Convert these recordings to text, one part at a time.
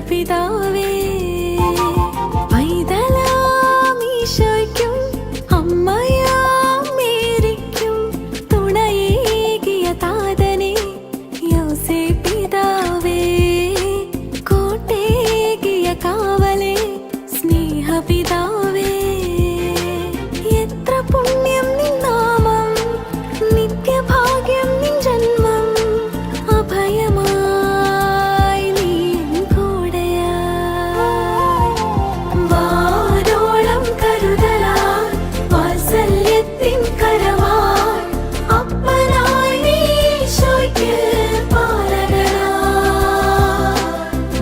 സ്നേഹപിതാവേ പൈതലാം ഈശോയ്ക്കും അമ്മയാം മേരിക്കും തുണയേകിയ താതനെ യോസേപ്പിതാവേ കോട്ടേകിയ കാവലേ സ്നേഹപിതാവേ എത്ര പുണ്യം നിൻ നാമം നിത്യഭാഗ്യം നിൻ ജന്മം അഭയമായി നീ കൂടെയായി വാനോളം കരുതലാൽ വാത്സല്യത്തിൻ കരവാൽ അപ്പനായി നീ ഈശോയ്ക്ക് പാലകനായി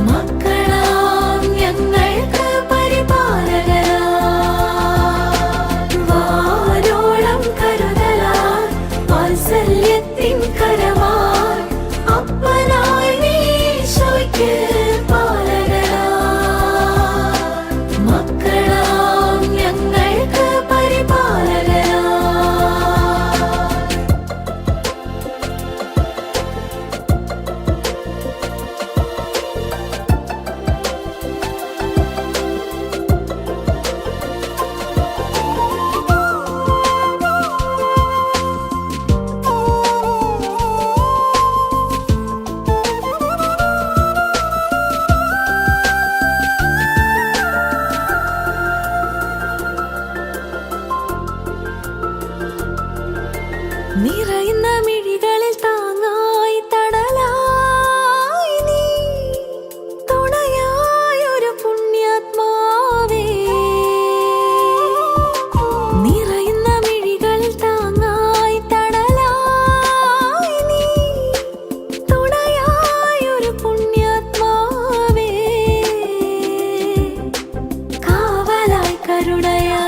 മക്കളാം ഞങ്ങൾക്ക് പരിപാലകനായി വാനോളം കരുതലാൽ വാത്സല്യത്തിൻ കരവാൽ അപ്പനായി നീ ഈശോയ്ക്ക് പാലകനായി മക്കളാം ഞങ്ങൾക്ക് പരിപാലകനായി നിറയുന്ന മിഴികളിൽ താങ്ങായി തണലായി നീ തുണയായൊരു പുണ്യാത്മാവേ നിറയുന്ന മിഴികളിൽ താങ്ങായി തണലായി നീ തുണയായൊരു പുണ്യാത്മാവേ കാവലായി കരുണയായി